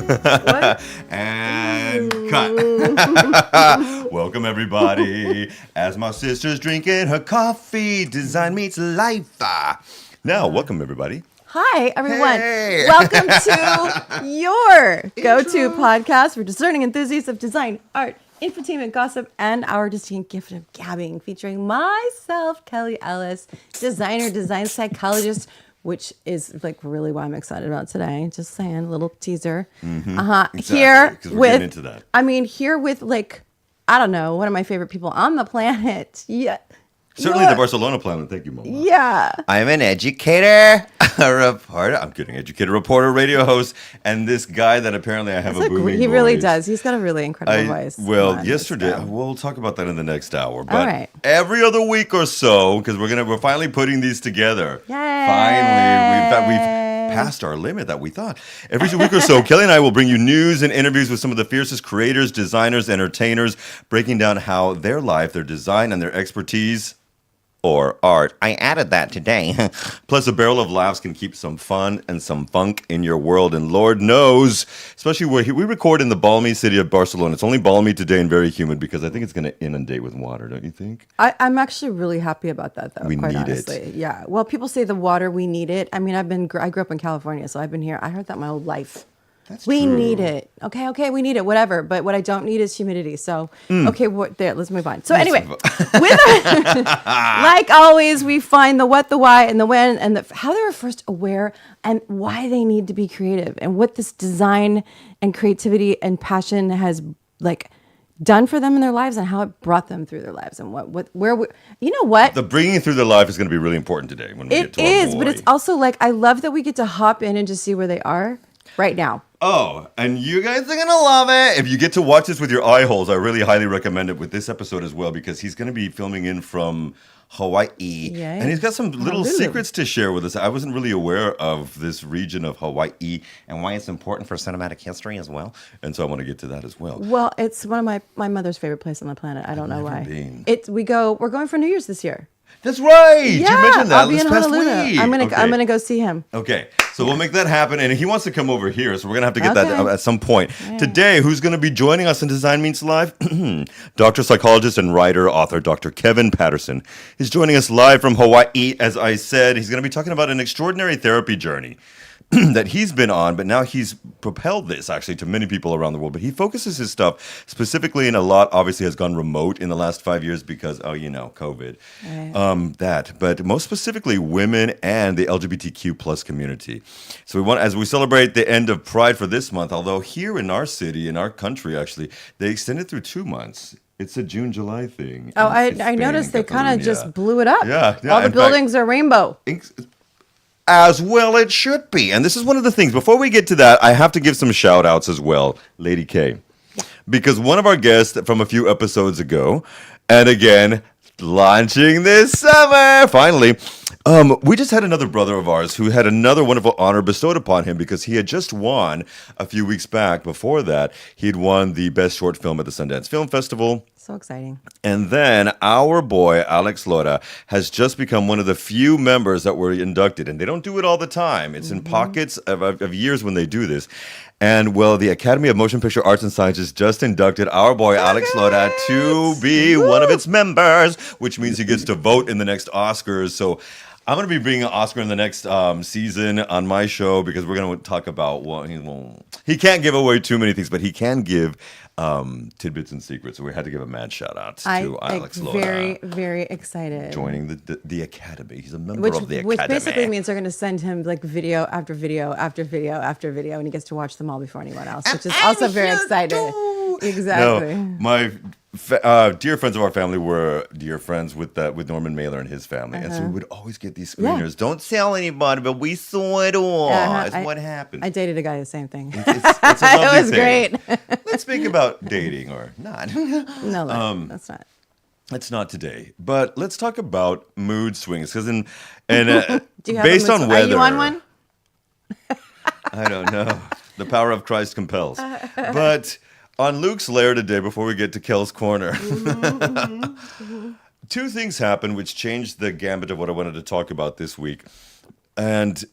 What? And cut. Welcome, everybody. As my sister's drinking her coffee, design meets life. Now, welcome, everybody. Hi, everyone. Hey. Welcome to your go-to podcast for discerning enthusiasts of design, art, infotainment, gossip, and our distinct gift of gabbing, featuring myself, Kelli, Ellis, designer, design psychologist, which is like really what I'm excited about today. Just saying, a little teaser. Exactly, Here 'cause we're with, getting into that. here with like, I don't know, one of my favorite people on the planet. Yeah. Certainly the Barcelona planet. Thank you, Mama. Yeah. I'm an educator, a reporter. I'm kidding. Educator, reporter, radio host, and this guy that apparently I have a booming He really voice. does. He's got a really incredible voice. Well, Come on, yesterday let's go. we'll talk about that in the next hour. But right. every other week or so, because we're finally putting these together. Yay. Finally, we've passed our limit that we thought. Every week or so, Kelli and I will bring you news and interviews with some of the fiercest creators, designers, entertainers, breaking down how their life, their design, and their expertise or art. I added that today. Plus, a barrel of laughs can keep some fun and some funk in your world. And Lord knows, especially where we record in the balmy city of Barcelona. It's only balmy today and very humid because I think it's going to inundate with water, don't you think? I'm actually really happy about that, though. We quite need honestly. it. Yeah. Well, people say the water, we need it. I mean, I grew up in California, so I've been here. I heard that my whole life. We true. need it. Okay, we need it. Whatever. But what I don't need is humidity. So, okay, let's move on. So anyway, like always, we find the what, the why, and the when, and how they were first aware and why they need to be creative, and what this design and creativity and passion has like done for them in their lives, and how it brought them through their lives, and you know what? The bringing through their life is going to be really important today when we get to our It is, boy. but it's also like I love that we get to hop in and just see where they are right now. Oh, and you guys are going to love it. If you get to watch this with your eye holes, I really highly recommend it with this episode as well, because he's going to be filming in from Hawaii. Yay. And he's got some little Honolulu. secrets to share with us. I wasn't really aware of this region of Hawaii and why it's important for cinematic history as well. And so I want to get to that as well. Well, it's one of my mother's favorite place on the planet. I don't know never why. been. We're going for New Year's this year. That's right. Yeah, you mentioned that I'll be this in past Honolulu. week. I'm gonna go see him. Okay, so we'll make that happen, and he wants to come over here, so we're gonna have to get that Okay. at some point. Today, who's gonna be joining us in Design Meets Live? Dr. Psychologist and writer, author, Dr. Kevin Patterson is joining us live from Hawaii. As I said, he's gonna be talking about an extraordinary therapy journey that he's been on, but now he's propelled this actually to many people around the world. But he focuses his stuff specifically, and a lot obviously has gone remote in the last 5 years because, COVID. Right. But most specifically, women and the LGBTQ plus community. So as we celebrate the end of Pride for this month, although here in our city, in our country, actually, they extended through 2 months. It's a June, July thing. Oh, I Spain noticed they and kind of Catalonia. just blew it up. Yeah. All the In fact, buildings are rainbow. as well it should be. And this is one of the things. Before we get to that, I have to give some shout outs as well, Lady K. Yeah. Because one of our guests from a few episodes ago, and again, launching this summer, finally, we just had another brother of ours who had another wonderful honor bestowed upon him because he had just won a few weeks back. Before that, he'd won the Best Short Film at the Sundance Film Festival. So exciting. And then our boy, Alex Lora, has just become one of the few members that were inducted. And they don't do it all the time. It's in pockets of years when they do this. And, well, the Academy of Motion Picture Arts and Sciences just inducted our boy, Alex Lora, to be one of its members, which means he gets to vote in the next Oscars. So I'm going to be bringing an Oscar in the next season on my show because we're going to talk about, he can't give away too many things, but he can give tidbits and secrets. So we had to give a mad shout out to Alex Lora. Very, very excited. Joining the Academy. He's a member of the Academy. Which basically means they're going to send him like video after video after video after video, and he gets to watch them all before anyone else, which is also very exciting. Exactly. No, my dear friends of our family were dear friends with Norman Mailer and his family, and so we would always get these screeners. Yeah. Don't tell anybody, but we saw it all. That's what happened. I dated a guy the same thing. It's a lovely it was thing. great. Let's speak about dating or not. No, that's not. It's not today, but let's talk about mood swings because Do you have based on weather. Are you on one? I don't know. The power of Christ compels. But on Luke's Lair today, before we get to Kel's Corner, two things happened which changed the gambit of what I wanted to talk about this week. And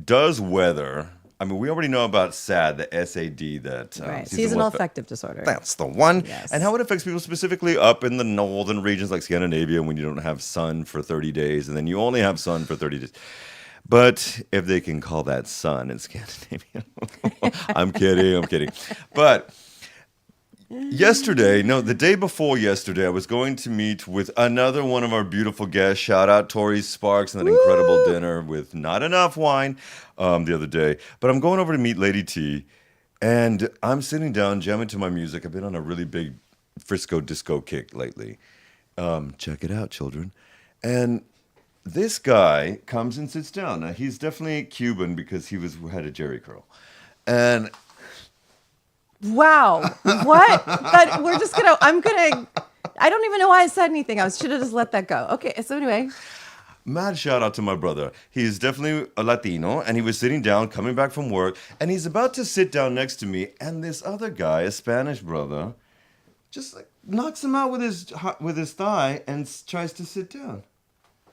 does weather I mean, we already know about SAD, the SAD, that Seasonal affective disorder. That's the one. Yes. And how it affects people specifically up in the northern regions like Scandinavia when you don't have sun for 30 days and then you only have sun for 30 days. But if they can call that sun in Scandinavia. I'm kidding. But the day before yesterday, I was going to meet with another one of our beautiful guests. Shout out Tori Sparks and that incredible dinner with not enough wine the other day. But I'm going over to meet Lady T, and I'm sitting down, jamming to my music. I've been on a really big Frisco disco kick lately. Check it out, children. And this guy comes and sits down. Now, he's definitely Cuban because he had a Jerry curl. And... Wow. What? I don't even know why I said anything. I should have just let that go. Okay, so anyway. Mad shout out to my brother. He's definitely a Latino, and he was sitting down, coming back from work, and he's about to sit down next to me, and this other guy, a Spanish brother, just like knocks him out with his thigh and tries to sit down.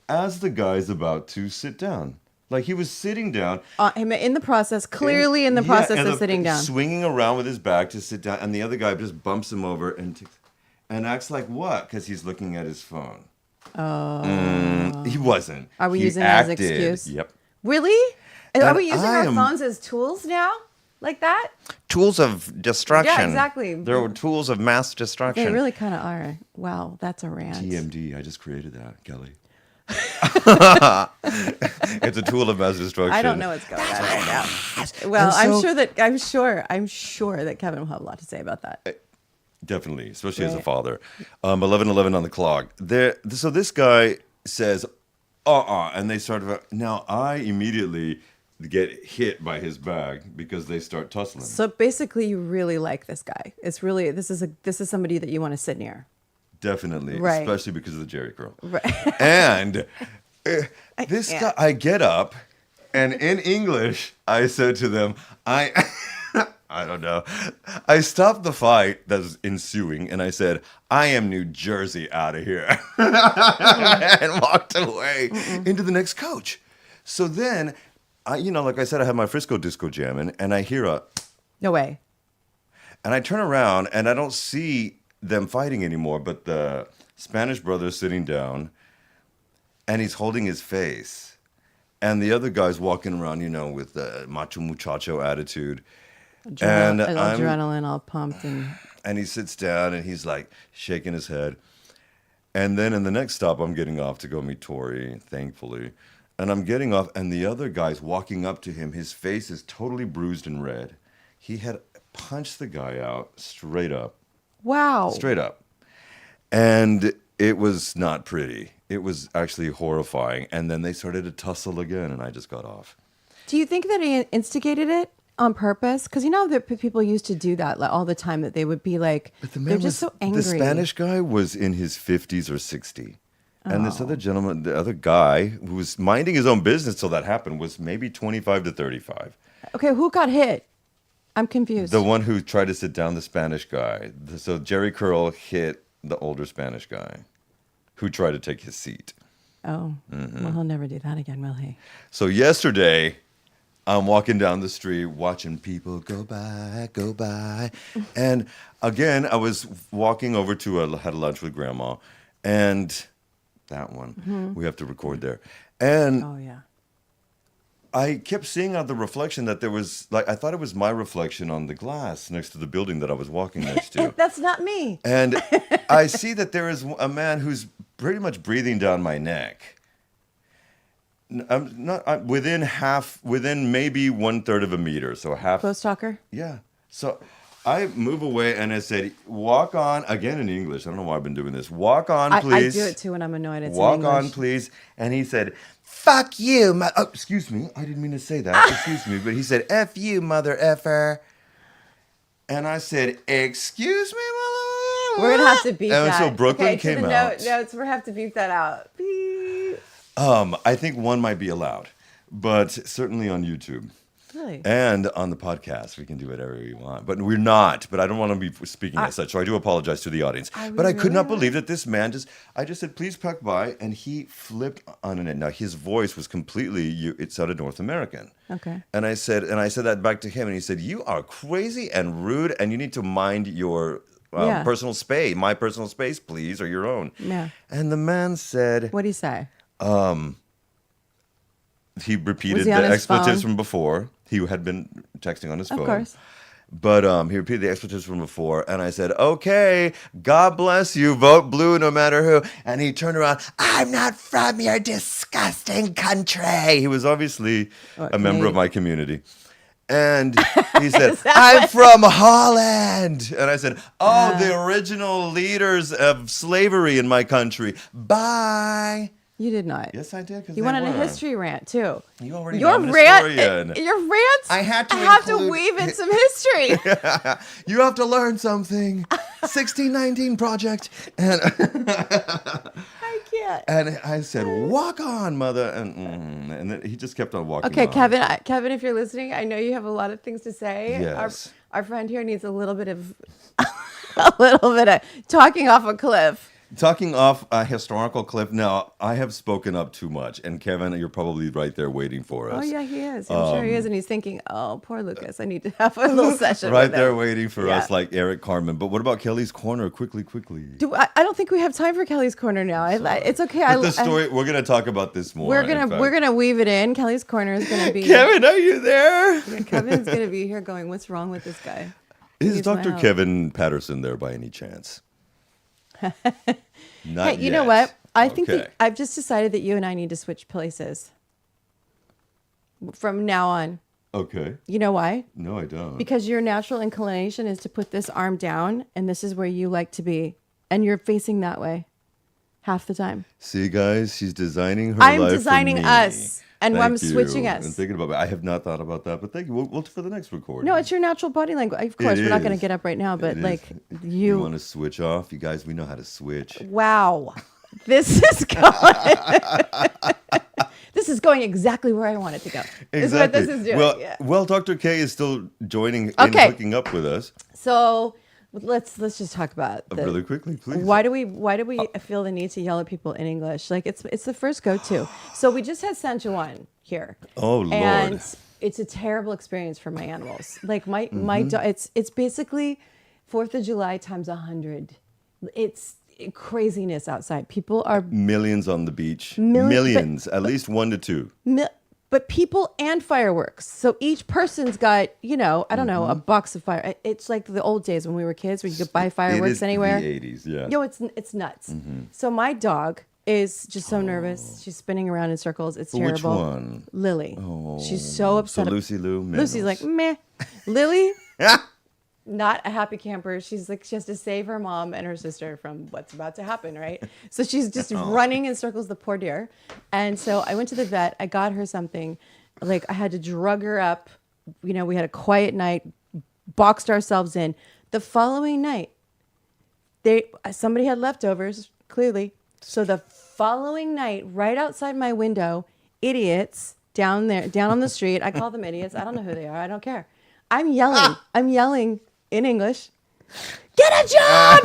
As the guy's about to sit down. Like he was sitting down. In the process, clearly in the process of sitting down. Swinging around with his back to sit down. And the other guy just bumps him over and acts like what? Because he's looking at his phone. Oh. He wasn't. Are we He using acted. that as excuse? Yep. Really? Are And we using our phones as tools now? Like that? Tools of destruction. Yeah, exactly. They're tools of mass destruction. They really kind of are. Wow, that's a rant. TMD. I just created that, Kelly. It's a tool of mass destruction. I don't know what's going on right now. Well, I'm sure that Kevin will have a lot to say about that. Definitely, especially as a Right. father. 11:11 on the clock. So this guy says, and they start. Now I immediately get hit by his bag because they start tussling. So basically, you really like this guy. It's really this is somebody that you want to sit near. Definitely, Right. especially because of the Jerry curl. Right. And this can't. guy, I get up, and in English, I said to them, I don't know. I stopped the fight that was ensuing, and I said, I am New Jersey out of here. And walked away into the next coach. So then, like I said, I had my Frisco disco jamming, and I hear No way. and I turn around, and I don't see them fighting anymore, but the Spanish brother is sitting down, and he's holding his face. And the other guy's walking around, with the macho muchacho attitude. And Adrenaline all pumped and he sits down and he's like shaking his head. And then in the next stop, I'm getting off to go meet Tori, thankfully. And I'm getting off, and the other guy's walking up to him. His face is totally bruised and red. He had punched the guy out straight up. Wow. Straight up. And it was not pretty. It was actually horrifying. And then they started to tussle again, and I just got off. Do you think that he instigated it on purpose? Because that people used to do that all the time, that they would be like, they're just so angry. The Spanish guy was in his 50s or 60. And this other gentleman, the other guy who was minding his own business till that happened, was maybe 25 to 35. Okay, who got hit? I'm confused. The one who tried to sit down the Spanish guy. So Jerry Curl hit the older Spanish guy who tried to take his seat. Oh, well, he'll never do that again, will he? So yesterday, I'm walking down the street watching people go by. And again, I was walking over had a lunch with Grandma. And that one, we have to record there. And Oh, yeah. I kept seeing out the reflection that there was, I thought it was my reflection on the glass next to the building that I was walking next to. That's not me. And I see that there is a man who's pretty much breathing down my neck. I'm within maybe 1/3 of a meter. So half. Close talker? Yeah. So I move away and I said, walk on, again in English. I don't know why I've been doing this. Walk on, please. I do it too when I'm annoyed. It's Walk in English. on, please. And he said, fuck you. Oh, excuse me. I didn't mean to say that. Excuse me. But he said, F you, mother effer. And I said, excuse me, mother. We're going to have to beep And that. so Brooklyn okay, came to the out. Notes, we're going to have to beep that out. Beep. I think one might be allowed, but certainly on YouTube. Really? And on the podcast, we can do whatever we want. But we're not. But I don't want to be speaking as such. So I do apologize to the audience. But I could not believe that this man I just said, please pack by. And he flipped on it. Now, his voice was completely, it sounded North American. Okay. And I said that back to him. And he said, you are crazy and rude. And you need to mind your personal space. My personal space, please, or your own. Yeah. And the man said. What'd he say? He repeated he on the his expletives phone? from before. He had been texting on his phone. Of course. But he repeated the expletives from before. And I said, okay, God bless you. Vote blue no matter who. And he turned around. I'm not from your disgusting country. He was obviously a member of my community. And he said, I'm from Holland. And I said, the original leaders of slavery in my country. Bye. You did not. Yes, I did. You went on a history rant too. You already know I'm an historian. Your rants. I had to have to include- weave in some history. You have to learn something. 1619 project. And I can't. and I said, walk on, mother. And then he just kept on walking Okay, on. Kevin, if you're listening, I know you have a lot of things to say. Yes. Our friend here needs a little bit of talking off a cliff. Talking off a historical cliff. Now, I have spoken up too much. And Kevin, you're probably right there waiting for us. Oh, yeah, he is. I'm sure he is. And he's thinking, oh, poor Lucas. I need to have a little session Right with there him. waiting for us like Eric Carmen. But what about Kelly's Corner? Quickly. I don't think we have time for Kelly's Corner now. It's okay. But the story, we're going to talk about this more. We're gonna weave it in. Kelly's Corner is gonna be. Kevin, are you there? Kevin's gonna be here going, what's wrong with this guy? Is Needs my Dr. help. Kevin Patterson there by any chance? Not Hey, you know yet. what? I think Okay. that I've just decided that you and I need to switch places from now on. Okay. You know why? No, I don't. Because your natural inclination is to put this arm down, and this is where you like to be, and you're facing that way half the time. See, guys, she's designing her I'm life designing for me. us, and Thank I'm you. switching us. I'm thinking about it. I have not thought about that, but thank you. We'll for the next recording. No, it's your natural body language. Of course, It we're not going to is. get up right now, but It like is. you want to switch off? You guys, we know how to switch. Wow. This is going. This is going exactly where I want it to go. Is what this is doing. Well, yeah. well, Dr. K is still joining Okay. and hooking up with us. So let's just talk about Really quickly, please. Why do we feel the need to yell at people in English? Like it's the first go-to. So we just had San Juan here. Oh, Lord. And it's a terrible experience for my animals. Like my dog, it's basically 4th of July times 100. It's craziness outside. People are Millions on the beach. Millions, but- At least 1 to 2. but people and fireworks. So each person's got, I don't know, a box of fire. It's like the old days when we were kids where you could buy fireworks It is anywhere. the 80s, yeah. Yo, it's nuts. So my dog is just so nervous. She's spinning around in circles. It's Which terrible. one? Lily. She's so upset. So Lucy Lou. Lucy's like, meh. Lily, not a happy camper. She's like, she has to save her mom and her sister from what's about to happen, right? So she's just running in circles, the poor dear. And so I went to the vet. I got her something. Like I had to drug her up. We had a quiet night, boxed ourselves in. The following night, somebody had leftovers, clearly. So the following night, right outside my window, idiots down on the street. I call them idiots. I don't know who they are. I don't care. I'm yelling. I'm yelling in English. Get a job!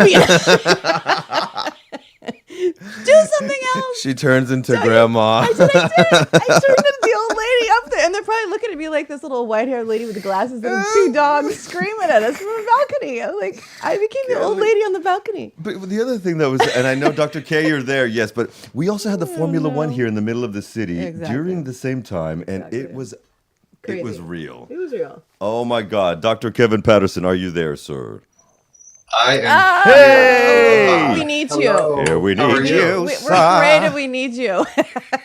Do something else. She turns into grandma. I did. I turned into the old lady up there, and they're probably looking at me like this little white-haired lady with the glasses and 2 dogs screaming at us from the balcony. I became the old lady on the balcony. But the other thing that was, and I know Dr. K, you're there, yes, but we also had the Formula One here in the middle of the city Exactly. during the same time, and Exactly. it was Crazy. real. It was real. Oh my God, Dr. Kevin Patterson, are you there, sir? I am. Hey! We need Hello. you. Here we How are need you? you. We're sir. great and we need you.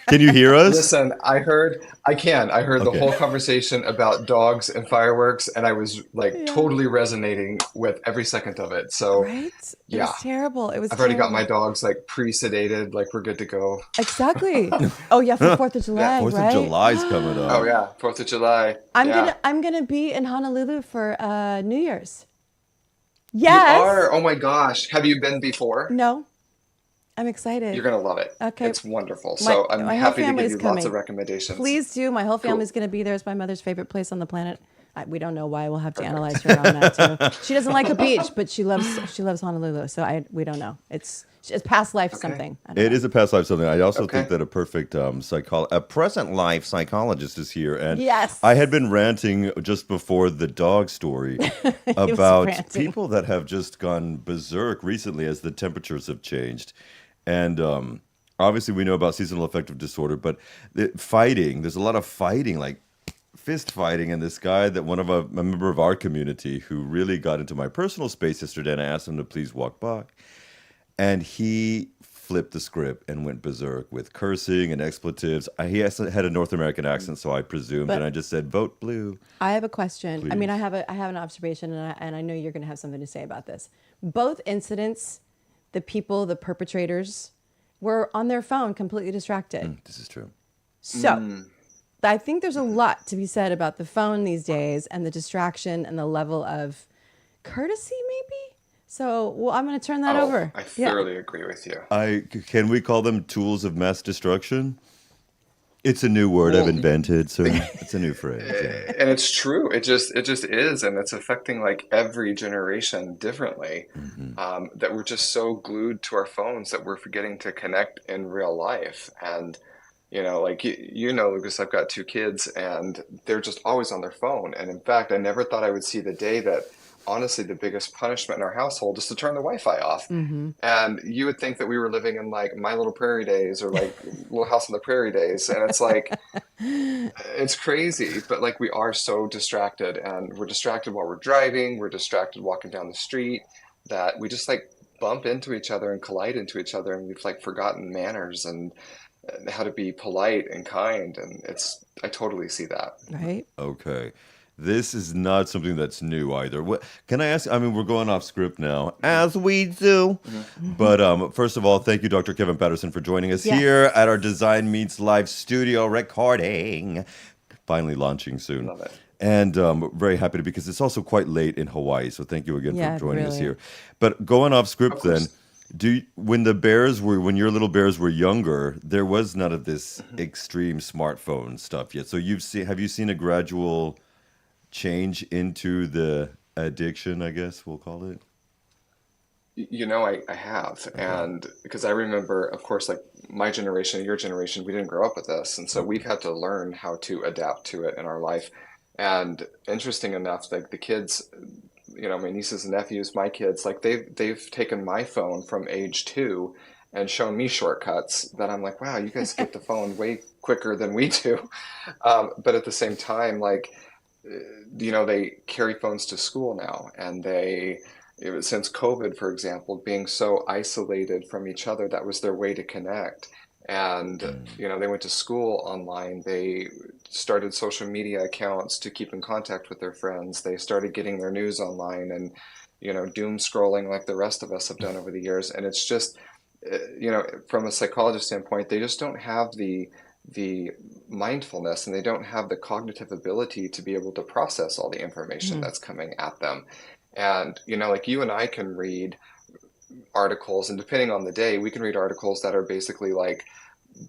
Can you hear us? Listen, I heard Okay. the whole conversation about dogs and fireworks, and I was totally resonating with every second of it. So Right? It Yeah. was terrible. It was I've already got my terrible. dogs pre-sedated, we're good to go. Exactly. Oh yeah, for 4th of July, 4th right? of July's coming up. Oh yeah, 4th of July. I'm Yeah. gonna be in Honolulu for New Year's. You Yes. are? Oh my gosh. Have you been before? No. I'm excited. You're gonna love it. Okay. It's wonderful. So I'm my whole happy to give family's you coming. lots of recommendations. Please do. My whole family's going to be there. It's my mother's favorite place on the planet. We don't know why. We'll have to analyze her on that too. She doesn't like a beach, but she loves Honolulu. So we don't know. It's past life something. I don't It know. is a past life something. I also Okay. think that a perfect a present life psychologist is here. And Yes. I had been ranting just before the dog story about ranting. people that have just gone berserk recently as the temperatures have changed. And obviously we know about seasonal affective disorder, but there's a lot of fighting, like fist fighting, and this guy that a member of our community who really got into my personal space yesterday, and I asked him to please walk by, and he flipped the script and went berserk with cursing and expletives. He had a North American accent, so I presumed, and I just said, "Vote blue." I have a question. I Please. mean, I have an observation, and I know you're going to have something to say about this. Both incidents, the perpetrators, were on their phone, completely distracted. This is true. So, I think there's a lot to be said about the phone these days and the distraction and the level of courtesy, maybe. So, I'm going to turn that over. I thoroughly agree with you. Can we call them tools of mass destruction? It's a new word I've invented, so it's a new phrase. Yeah. And it's true. It just is, and it's affecting like every generation differently. That we're just so glued to our phones that we're forgetting to connect in real life. And like Lucas, I've got 2 kids, and they're just always on their phone. And in fact, I never thought I would see the day that honestly the biggest punishment in our household is to turn the Wi-Fi off. And you would think that we were living in like My Little Prairie days or like Little House on the Prairie days, and it's like it's crazy, but like we are so distracted, and we're distracted while we're driving, we're distracted walking down the street, that we just like bump into each other and collide into each other, and we've like forgotten manners and how to be polite and kind, and I totally see that. Right? Okay. This is not something that's new either. What can I ask? I mean, we're going off script now, as we do. But first of all, thank you, Dr. Kevin Patterson, for joining us Yes. here at our Design Meets Live studio recording. Finally launching soon. Love it. And very happy to, because it's also quite late in Hawaii. So thank you again Yeah, for joining us really. here. But going off script Of course. then, when your little bears were younger, there was none of this extreme smartphone stuff yet. So have you seen a gradual change into the addiction, I guess we'll call it? I have. And because I remember, of course, like my generation, your generation, we didn't grow up with this. And so we've had to learn how to adapt to it in our life. And interesting enough, like the kids, my nieces and nephews, my kids, like they've taken my phone from age 2 and shown me shortcuts that I'm like, wow, you guys get the phone way quicker than we do. But at the same time, like, they carry phones to school now, and since COVID, for example, being so isolated from each other, that was their way to connect. And, they went to school online. They started social media accounts to keep in contact with their friends. They started getting their news online and, doom scrolling like the rest of us have done over the years. And it's just, from a psychologist standpoint, they just don't have the mindfulness, and they don't have the cognitive ability to be able to process all the information that's coming at them. And, like you and I can read articles, and depending on the day, we can read articles that are basically like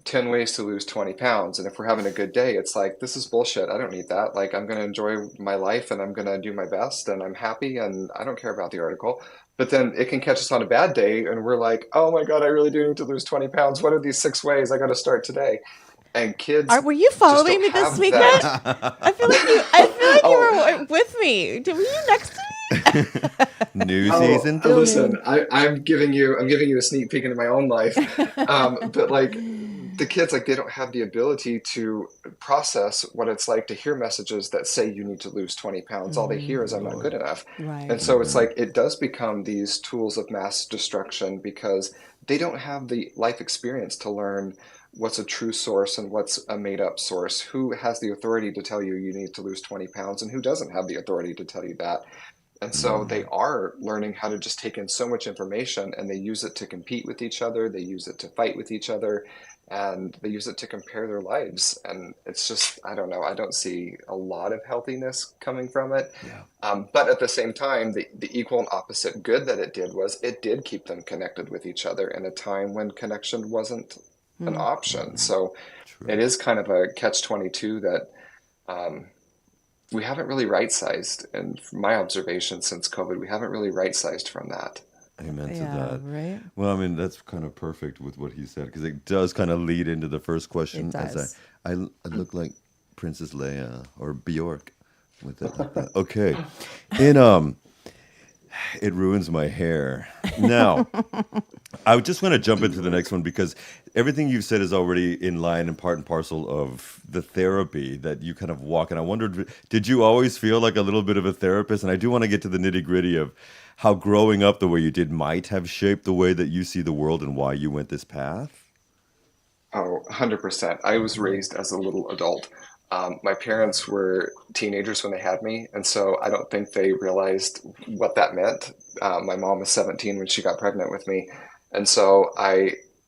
10 ways to lose 20 pounds. And if we're having a good day, it's like, this is bullshit. I don't need that. Like, I'm going to enjoy my life, and I'm going to do my best, and I'm happy, and I don't care about the article. But then it can catch us on a bad day, and we're like, oh my God, I really do need to lose 20 pounds. What are these 6 ways? I got to start today. And kids, Were you following me just don't this have weekend? that. I feel like you were with me. Were you next to me? Newsies and Listen, I'm giving you a sneak peek into my own life. But like the kids, like they don't have the ability to process what it's like to hear messages that say you need to lose 20 pounds. All they hear is I'm not good enough. Right. And so it's like it does become these tools of mass destruction, because they don't have the life experience to learn what's a true source and what's a made-up source, who has the authority to tell you need to lose 20 pounds and who doesn't have the authority to tell you that. And so they are learning how to just take in so much information, and they use it to compete with each other. They use it to fight with each other. and they use it to compare their lives. And it's just, I don't know, I don't see a lot of healthiness coming from it. Yeah. But at the same time, the equal and opposite good that it did was it did keep them connected with each other in a time when connection wasn't an option. So True. it is kind of a catch-22 that we haven't really right-sized. And from my observation since COVID, we haven't really right-sized from that. Amen to Yeah, that. right? Well, I mean, that's kind of perfect with what he said because it does kind of lead into the first question. It does. I look like Princess Leia or Bjork with it like that. Okay. It ruins my hair. Now, I just want to jump into the next one because everything you've said is already in line and part and parcel of the therapy that you kind of walk. And I wondered, did you always feel like a little bit of a therapist? And I do want to get to the nitty gritty of how growing up the way you did might have shaped the way that you see the world and why you went this path. Oh, 100%. I was raised as a little adult. My parents were teenagers when they had me, and so I don't think they realized what that meant. My mom was 17 when she got pregnant with me, and so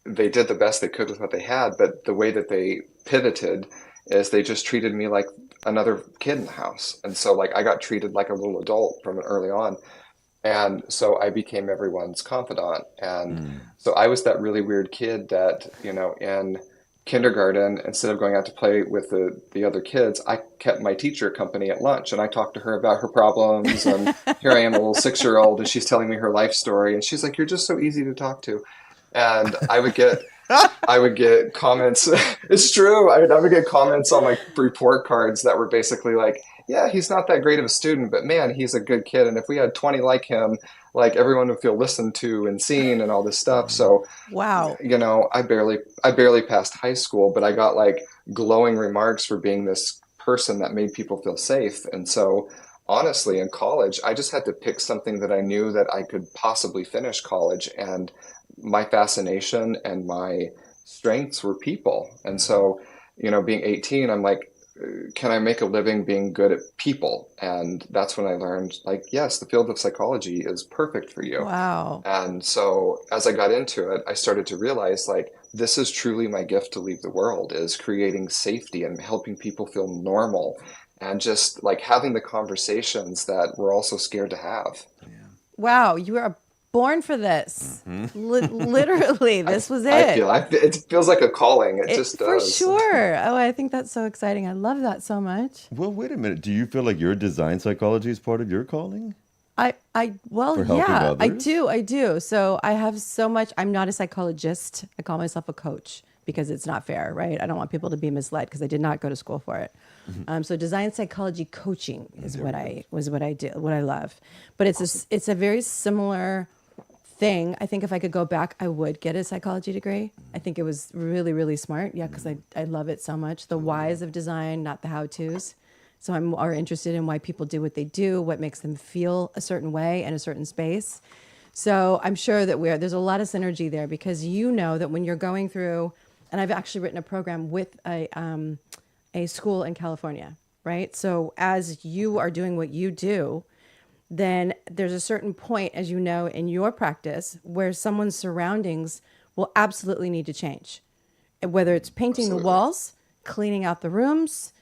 they did the best they could with what they had, but the way that they pivoted is they just treated me like another kid in the house. And so like I got treated like a little adult from early on. And so I became everyone's confidant. And so I was that really weird kid that, in kindergarten, instead of going out to play with the other kids, I kept my teacher company at lunch and I talked to her about her problems. And here I am, a little 6-year-old, and she's telling me her life story. And she's like, "You're just so easy to talk to." And I would get comments. It's true. I would get comments on my report cards that were basically like, "Yeah, he's not that great of a student, but man, he's a good kid. And if we had 20 like him, like everyone would feel listened to and seen and all this stuff." So, Wow. I barely passed high school, but I got like glowing remarks for being this person that made people feel safe. And so, honestly, in college, I just had to pick something that I knew that I could possibly finish college. And my fascination and my strengths were people. And so, being 18, I'm like, can I make a living being good at people? And that's when I learned, like, yes, the field of psychology is perfect for you. Wow. And so as I got into it, I started to realize, like, this is truly my gift to leave the world, is creating safety and helping people feel normal and just like having the conversations that we're all so scared to have. Wow. You are born for this. Literally, this was it. It feels like a calling. It just For does. sure. Oh, I think that's so exciting. I love that so much. Well, wait a minute. Do you feel like your design psychology is part of your calling? Well, For helping yeah, others? I do. So I have so much. I'm not a psychologist. I call myself a coach because it's not fair, right? I don't want people to be misled because I did not go to school for it. So design psychology coaching is what I do, what I love. But it's a very similar thing. I think if I could go back, I would get a psychology degree. I think it was really, really smart. Yeah, because I love it so much. The whys of design, not the how-tos. So I'm more interested in why people do what they do, what makes them feel a certain way in a certain space. So I'm sure that there's a lot of synergy there because you know that when you're going through, and I've actually written a program with a school in California, right? So as you are doing what you do, then there's a certain point, as you know, in your practice where someone's surroundings will absolutely need to change. Whether it's painting the walls, cleaning out the rooms,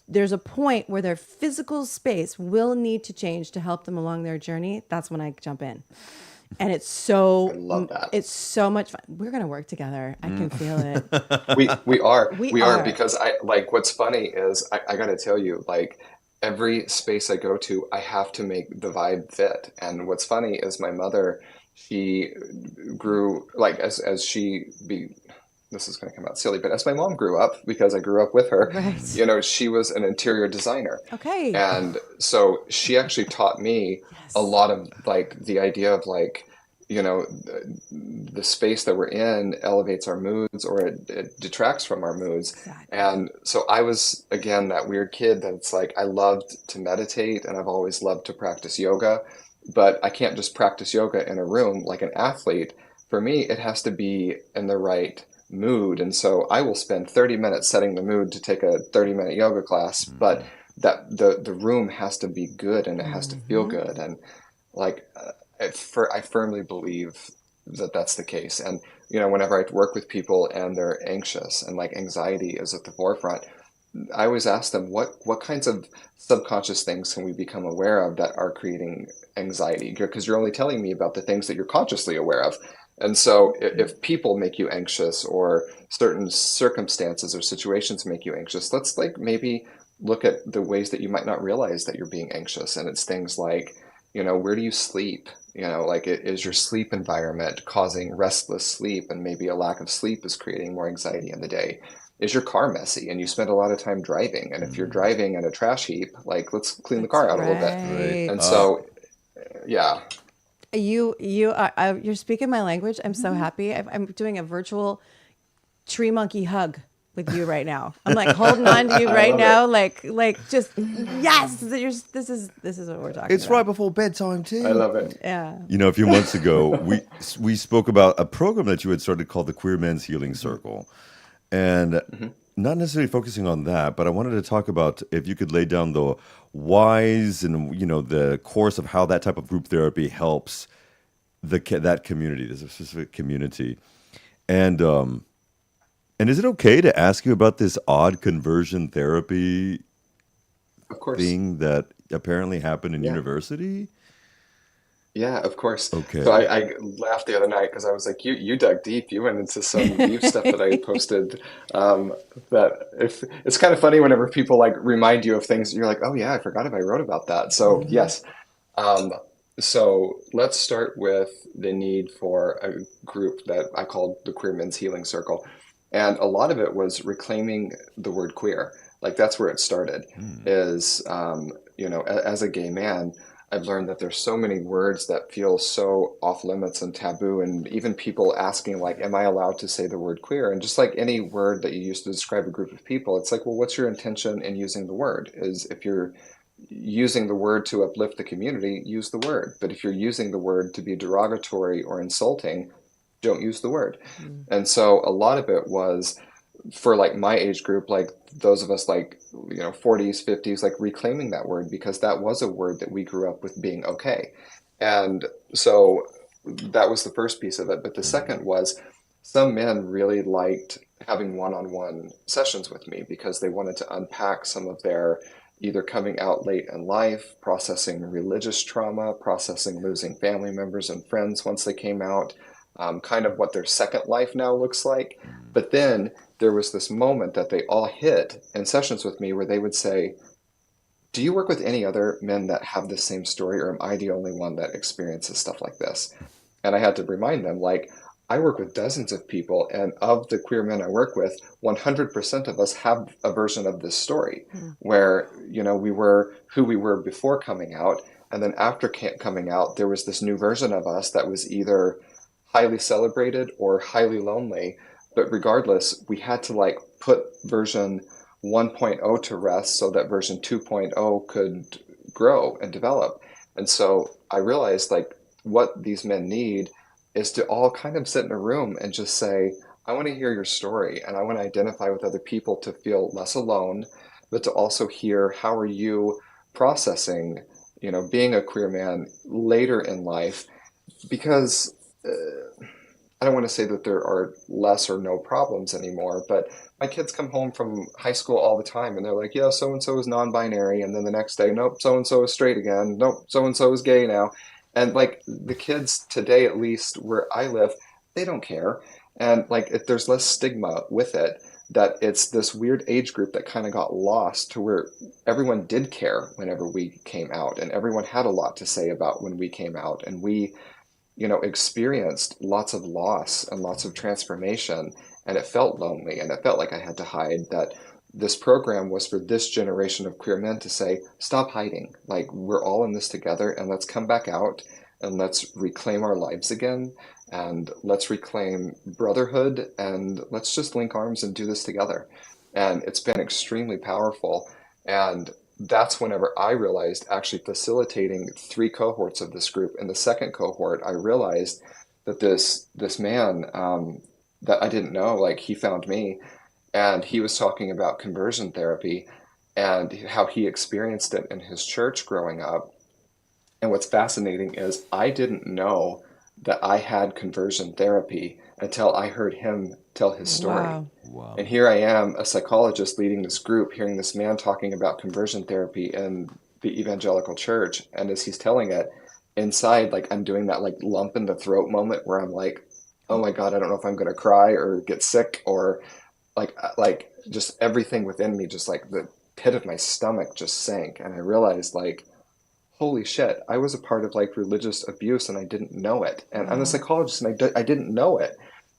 there's a point where their physical space will need to change to help them along their journey. That's when I jump in. And I love that. It's so much fun. We're going to work together. I can feel it. We are We are. because what's funny is I got to tell you, like, every space I go to, I have to make the vibe fit. And what's funny is my mother, she grew like as she be. This is going to come out silly, but as my mom grew up, because I grew up with her, Right. she was an interior designer. Okay. And so she actually taught me a lot of like the idea of like, the space that we're in elevates our moods or it detracts from our moods. Exactly. And so I was, again, that weird kid that's like, I loved to meditate and I've always loved to practice yoga, but I can't just practice yoga in a room like an athlete. For me, it has to be in the right mood. And so I will spend 30 minutes setting the mood to take a 30-minute yoga class, but that the room has to be good and it has to feel good. And like, I firmly believe that that's the case. And whenever I work with people and they're anxious and like anxiety is at the forefront, I always ask them what kinds of subconscious things can we become aware of that are creating anxiety? Because you're only telling me about the things that you're consciously aware of. And so if people make you anxious or certain circumstances or situations make you anxious, let's like maybe look at the ways that you might not realize that you're being anxious. And it's things like, where do you sleep? Like is your sleep environment causing restless sleep, and maybe a lack of sleep is creating more anxiety in the day? Is your car messy and you spend a lot of time driving? And if you're driving in a trash heap, like let's clean the That's car out a little bit. Right. right. And so, yeah, You're speaking my language. I'm so happy. I'm doing a virtual tree monkey hug with you right now. I'm like holding on to you I right love now, it. like just yes. This is what we're talking It's about. right before bedtime too. I love it. Yeah. A few months ago, we spoke about a program that you had started called the Queer Men's Healing Circle, and not necessarily focusing on that, but I wanted to talk about if you could lay down the whys and the course of how that type of group therapy helps that community, this specific community, and is it okay to ask you about this odd conversion therapy Of course. thing that apparently happened in Yeah. university? Yeah, of course. So Okay. I laughed the other night because I was like, you dug deep. You went into some deep stuff that I posted. That if it's kind of funny whenever people like remind you of things, you're like, oh yeah, I forgot if I wrote about that. So yes. Um, so let's start with the need for a group that I called the Queer Men's Healing Circle. And a lot of it was reclaiming the word queer. Like that's where it started, is, as a gay man, I've learned that there's so many words that feel so off limits and taboo, and even people asking like, am I allowed to say the word queer? And just like any word that you use to describe a group of people, it's like, well, what's your intention in using the word? Is if you're using the word to uplift the community, use the word. But if you're using the word to be derogatory or insulting, don't use the word. And so a lot of it was for like my age group, like those of us like, 40s, 50s, like reclaiming that word because that was a word that we grew up with being okay. And so that was the first piece of it. But the second was some men really liked having one-on-one sessions with me because they wanted to unpack some of their either coming out late in life, processing religious trauma, processing losing family members and friends once they came out, kind of what their second life now looks like. But then there was this moment that they all hit in sessions with me where they would say, do you work with any other men that have the same story, or am I the only one that experiences stuff like this? And I had to remind them, like, I work with dozens of people, and of the queer men I work with, 100% of us have a version of this story where, we were who we were before coming out. And then after coming out, there was this new version of us that was either highly celebrated or highly lonely. But regardless, we had to like put version 1.0 to rest so that version 2.0 could grow and develop. And so I realized like what these men need is to all kind of sit in a room and just say, I want to hear your story and I want to identify with other people to feel less alone, but to also hear how are you processing, being a queer man later in life, because I don't want to say that there are less or no problems anymore, but my kids come home from high school all the time and they're like, yeah, so and so is non-binary. And then the next day, nope, so and so is straight again. Nope, so and so is gay now. And like the kids today, at least where I live, they don't care. And like there's less stigma with it, that it's this weird age group that kind of got lost to where everyone did care whenever we came out, and everyone had a lot to say about when we came out. And we experienced lots of loss and lots of transformation, and it felt lonely and it felt like I had to hide. That this program was for this generation of queer men to say, stop hiding. Like, we're all in this together, and let's come back out and let's reclaim our lives again, and let's reclaim brotherhood, and let's just link arms and do this together. And it's been extremely powerful. And that's whenever I realized, actually facilitating 3 cohorts of this group. In the second cohort, I realized that this man that I didn't know, like, he found me, and he was talking about conversion therapy and how he experienced it in his church growing up. And what's fascinating is I didn't know that I had conversion therapy until I heard him tell his story. Wow. Wow. And here I am, a psychologist leading this group, hearing this man talking about conversion therapy in the evangelical church. And as he's telling it, inside, like I'm doing that like lump in the throat moment where I'm like, oh my God, I don't know if I'm going to cry or get sick, or like just everything within me, just like the pit of my stomach just sank. And I realized like, holy shit, I was a part of like religious abuse and I didn't know it. And I'm a Wow. psychologist and I didn't know it.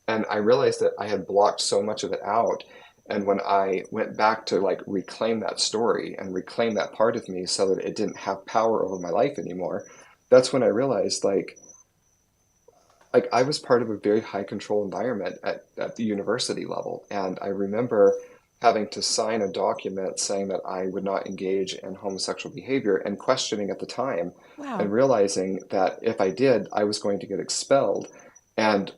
And I realized that I had blocked so much of it out. And when I went back to like reclaim that story and reclaim that part of me so that it didn't have power over my life anymore, that's when I realized like I was part of a very high control environment at the university level. And I remember having to sign a document saying that I would not engage in homosexual behavior and questioning at the time Wow. and realizing that if I did, I was going to get expelled. And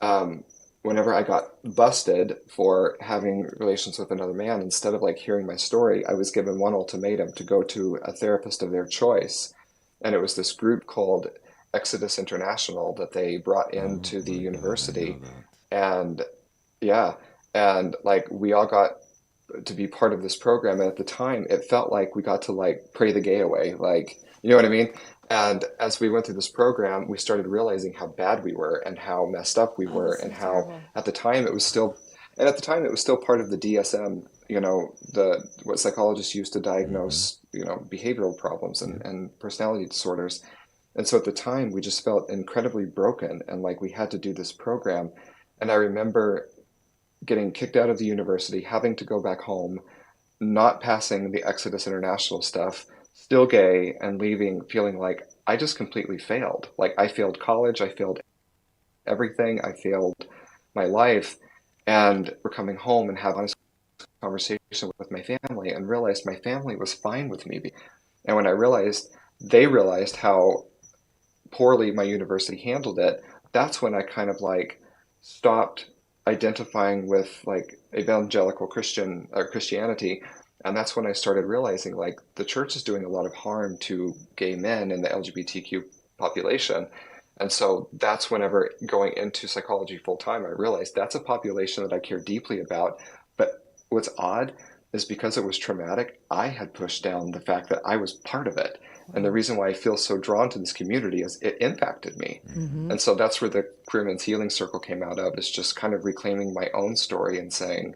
um, whenever I got busted for having relations with another man, instead of like hearing my story, I was given one ultimatum to go to a therapist of their choice. And it was this group called Exodus International that they brought Oh into the my God, I know university. that. And yeah, and like we all got to be part of this program. And at the time, it felt like we got to like pray the gay away. Like, you know what I mean? And as we went through this program, we started realizing how bad we were and how messed up we Oh, were, this and is how terrible. at the time it was still, and at the time it was still part of the DSM, you know, the what psychologists use to Mm-hmm. diagnose, you know, behavioral problems Yep. and personality disorders. And so at the time, we just felt incredibly broken and like we had to do this program. And I remember getting kicked out of the university, having to go back home, not passing the Exodus International stuff, still gay, and leaving feeling like I just completely failed. Like I failed college, I failed everything, I failed my life. And we're coming home and have honest conversation with my family and realized my family was fine with me. And when I realized they realized how poorly my university handled it, that's when I kind of like stopped identifying with like evangelical Christian or Christianity. And that's when I started realizing like the church is doing a lot of harm to gay men and the LGBTQ population. And so that's whenever going into psychology full time, I realized that's a population that I care deeply about. But what's odd is because it was traumatic, I had pushed down the fact that I was part of it. And the Wow. reason why I feel so drawn to this community is it impacted me. Mm-hmm. And so that's where the Queer Men's Healing Circle came out of, is just kind of reclaiming my own story and saying,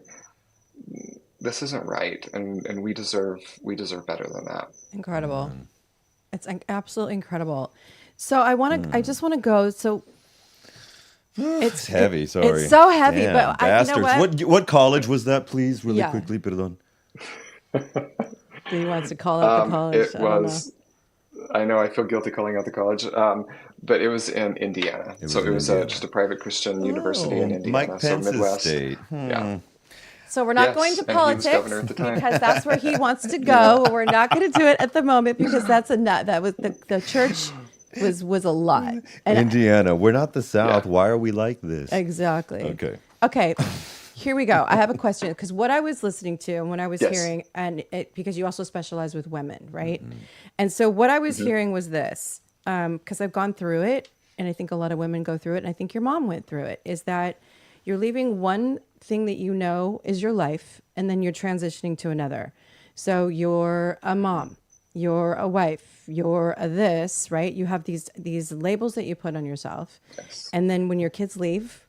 this isn't right. And we deserve better than that. Incredible. Amen. It's absolutely incredible. So I just want to go. So It's heavy. it's Sorry. so heavy, Damn, but you know bastards. what? What college was that, please? Really Yeah. quickly, perdón. He wants to call out the college. It I don't know. was, I know I feel guilty calling out the college, but it was in Indiana. It So was it in was Indiana. just a private Christian university in Oh, Mike Indiana. So Pence's Midwest. state. Yeah. So we're not going Yes. to And he was governor politics at the time. because that's where he wants to Yeah. go. We're not going to do it at the moment because that's a nut. That was the church was a lot. And Indiana. We're not the South. Yeah. Why are we like this? exactly. Okay. Okay. Here we go. I have a question because what I was listening to and what I was Yes. hearing, because you also specialize with women, right? And so what I was hearing was this, because I've gone through it, and I think a lot of women go through it, and I think your mom went through it, is that you're leaving one thing that you know is your life, and then you're transitioning to another. So you're a mom, you're a wife, you're a this, right? You have these labels that you put on yourself, Yes. and then when your kids leave,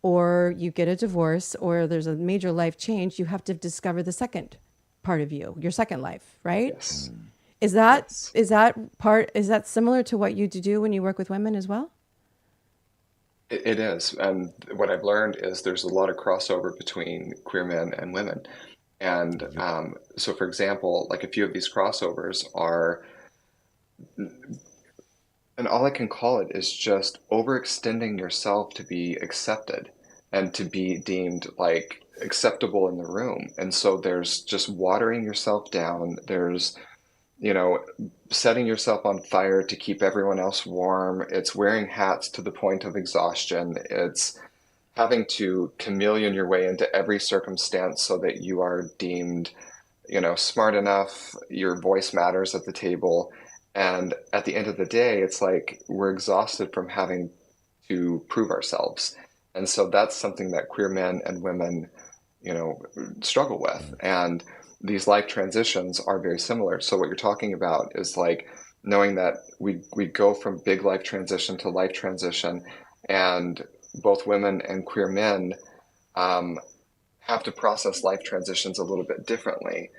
or you get a divorce, or there's a major life change, you have to discover the second part of you, your second life, right? Yes. Is that Yes. is that similar to what you do when you work with women as well? It is. And what I've learned is there's a lot of crossover between queer men and women. And so, for example, like a few of these crossovers are, and all I can call it is just overextending yourself to be accepted and to be deemed like acceptable in the room. And so there's just watering yourself down. There's, you know, setting yourself on fire to keep everyone else warm. It's wearing hats to the point of exhaustion. It's having to chameleon your way into every circumstance so that you are deemed, you know, smart enough, your voice matters at the table. And at the end of the day, it's like we're exhausted from having to prove ourselves. And so that's something that queer men and women, you know, struggle with. And these life transitions are very similar. So what you're talking about is like knowing that we go from big life transition to life transition, and both women and queer men um, have to process life transitions a little bit differently,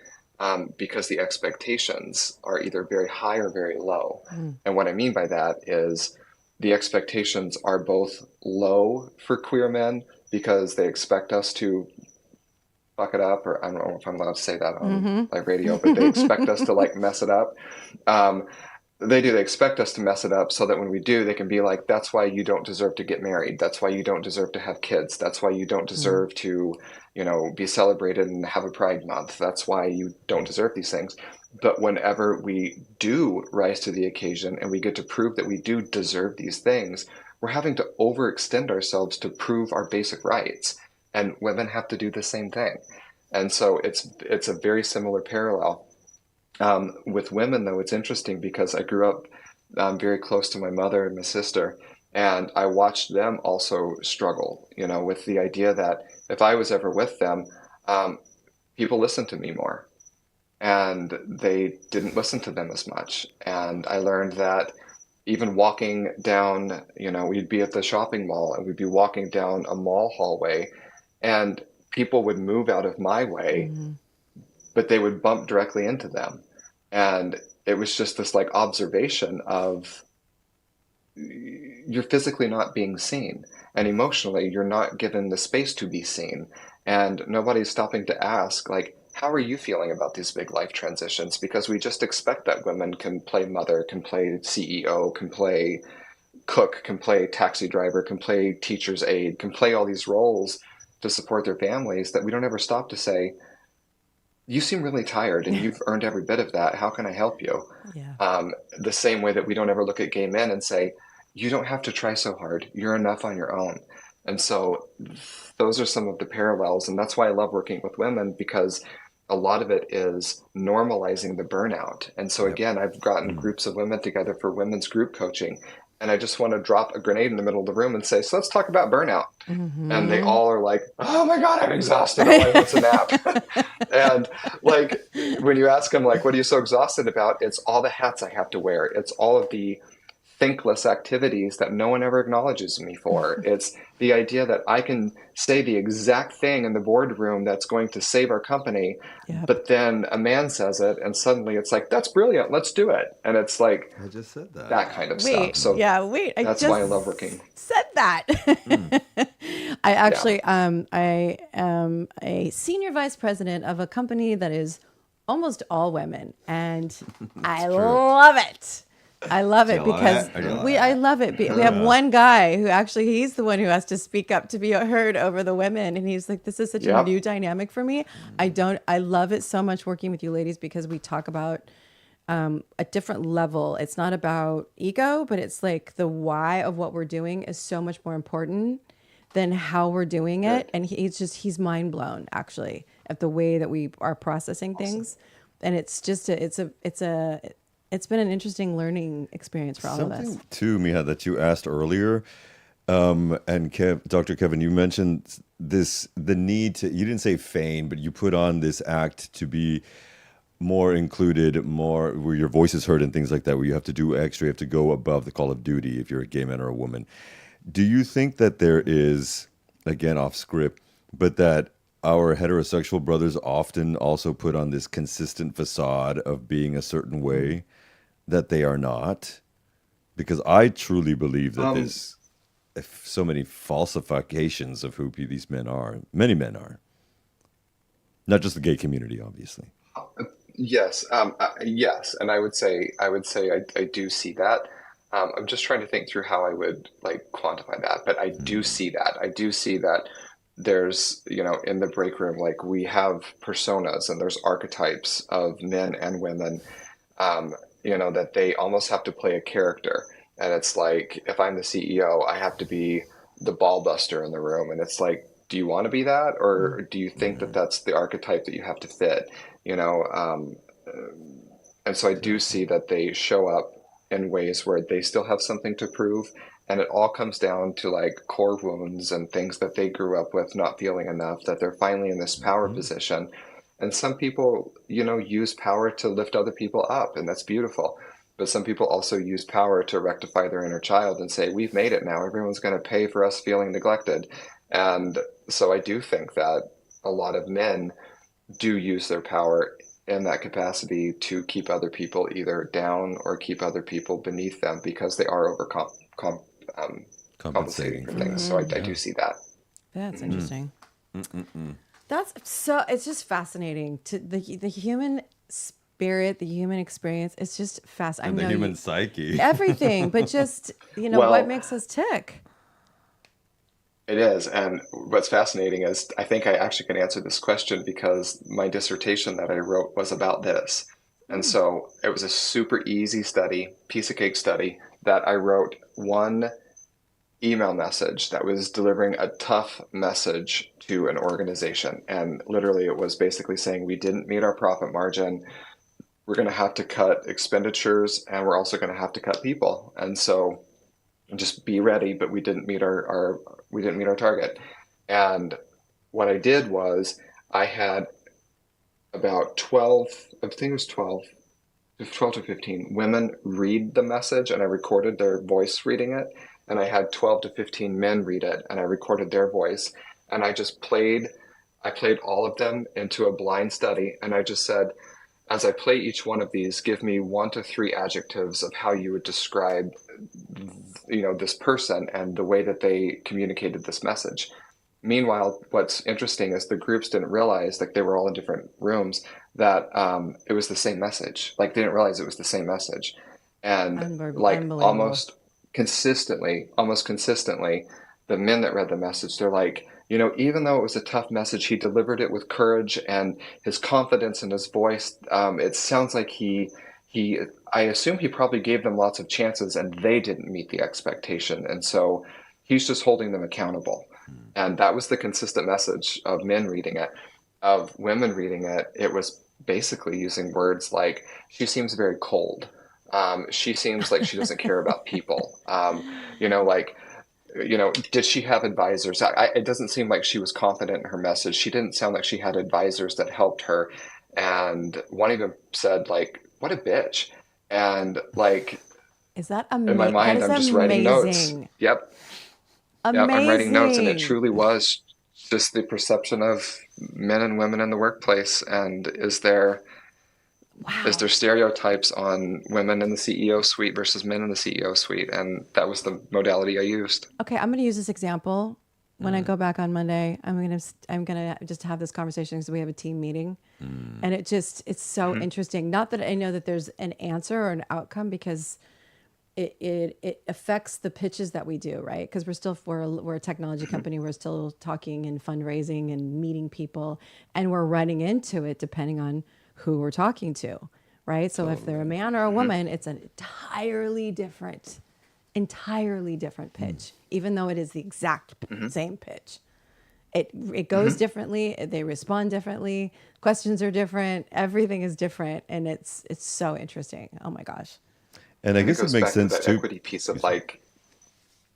because the expectations are either very high or very low. Mm. And what I mean by that is the expectations are both low for queer men because they expect us to fuck it up, or I don't know if I'm allowed to say that on like radio, but they expect us to like mess it up. Um, they do. They expect us to mess it up so that when we do, they can be like, that's why you don't deserve to get married. That's why you don't deserve to have kids. That's why you don't deserve to, you know, be celebrated and have a Pride Month. That's why you don't deserve these things. But whenever we do rise to the occasion and we get to prove that we do deserve these things, we're having to overextend ourselves to prove our basic rights. And women have to do the same thing. And so it's a very similar parallel. With women, though, it's interesting because I grew up very close to my mother and my sister, and I watched them also struggle, you know, with the idea that if I was ever with them, um, people listened to me more, and they didn't listen to them as much. And I learned that even walking down, you know, we'd be at the shopping mall and we'd be walking down a mall hallway, and people would move out of my way, but they would bump directly into them. And it was just this like observation of you're physically not being seen, and emotionally you're not given the space to be seen. And nobody's stopping to ask, like, how are you feeling about these big life transitions? Because we just expect that women can play mother, can play CEO, can play cook, can play taxi driver, can play teacher's aide, can play all these roles to support their families, that we don't ever stop to say, you seem really tired and you've earned every bit of that. How can I help you? Yeah. The same way that we don't ever look at gay men and say, you don't have to try so hard. You're enough on your own. And so those are some of the parallels. And that's why I love working with women, because a lot of it is normalizing the burnout. And so again, I've gotten groups of women together for women's group coaching. And I just want to drop a grenade in the middle of the room and say, so let's talk about burnout. And they all are like, oh my God, I'm exhausted. All I want's a nap. And like, when you ask them, like, what are you so exhausted about? It's all the hats I have to wear. It's all of the thankless activities that no one ever acknowledges me for. It's the idea that I can say the exact thing in the boardroom that's going to save our company, but then a man says it and suddenly it's like, that's brilliant, let's do it. And it's like, I just said that. that kind of stuff. So that's why I love working. Said that. I actually, I am a senior vice president of a company that is almost all women, and I love it. I love it because I love it. We have one guy who actually, he's the one who has to speak up to be heard over the women. And he's like, this is such a new dynamic for me. I love it so much working with you ladies because we talk about a different level. It's not about ego, but it's like the why of what we're doing is so much more important than how we're doing it. And he's mind blown actually at the way that we are processing things. And it's just, it's been an interesting learning experience for all of us. Something too, Miha, that you asked earlier, and Dr. Kevin, you mentioned the need to, you didn't say feign, but you put on this act to be more included, more where your voice is heard and things like that, where you have to do extra, you have to go above the call of duty if you're a gay man or a woman. Do you think that there is, again, off script, but that our heterosexual brothers often also put on this consistent facade of being a certain way that they are not? Because I truly believe that there's so many falsifications of who these men are. Many men are. Not just the gay community, obviously. Yes, yes, and I would say I do see that. I'm just trying to think through how I would like quantify that, but I do see that. I do see that there's, you know, in the break room, like we have personas and there's archetypes of men and women, you know, that they almost have to play a character. And it's like, if I'm the CEO, I have to be the ball buster in the room. And it's like, do you want to be that? Or do you think that that's the archetype that you have to fit? You know, And so I do see that they show up in ways where they still have something to prove. And it all comes down to like core wounds and things that they grew up with not feeling enough, that they're finally in this power position. And some people, use power to lift other people up, and that's beautiful. But some people also use power to rectify their inner child and say, we've made it now. Everyone's going to pay for us feeling neglected. And so I do think that a lot of men do use their power in that capacity to keep other people either down or keep other people beneath them because they are compensating for things. So I do see that. That's interesting. It's just fascinating to the human spirit, the human experience. It's just fascinating. And the human psyche. Everything, but just, Well, what makes us tick? it is. And what's fascinating is I think I actually can answer this question because my dissertation that I wrote was about this. And so it was a super easy study, piece of cake study, that I wrote one email message that was delivering a tough message to an organization. And literally it was basically saying we didn't meet our profit margin. We're going to have to cut expenditures, and we're also going to have to cut people. And so just be ready, but we didn't meet our target. And what I did was I had about 12, I think it was 12 to 15 women read the message, and I recorded their voice reading it. And I had 12 to 15 men read it, and I recorded their voice. And I played all of them into a blind study. And I just said, as I play each one of these, give me 1 to 3 adjectives of how you would describe, this person and the way that they communicated this message. Meanwhile, what's interesting is the groups didn't realize, like they were all in different rooms, that it was the same message. Like they didn't realize it was the same message. And like almost consistently, the men that read the message, they're like, even though it was a tough message, he delivered it with courage, and his confidence in his voice, it sounds like I assume he probably gave them lots of chances and they didn't meet the expectation. And so he's just holding them accountable. And that was the consistent message of men reading it. Of women reading it, it was basically using words like, she seems very cold. She seems like she doesn't care about people. Did she have advisors? It doesn't seem like she was confident in her message. She didn't sound like she had advisors that helped her. And one even said, like, what a bitch. And like, is that amazing? In my mind, I'm just writing notes. Yep. Amazing. Yep, I'm writing notes, and it truly was just the perception of men and women in the workplace. And is there stereotypes on women in the CEO suite versus men in the CEO suite? And that was the modality I used. Okay, I'm going to use this example. When I go back on Monday, I'm gonna just have this conversation because we have a team meeting, and it's so interesting. Not that I know that there's an answer or an outcome, because it affects the pitches that we do, right? Because we're a technology company. We're still talking and fundraising and meeting people, and we're running into it depending on who we're talking to, right? So if they're a man or a woman, it's an entirely different pitch, even though it is the exact same pitch. It goes differently. They respond differently. Questions are different. Everything is different, and it's so interesting. Oh my gosh! And I guess it makes sense too. Equity piece of like.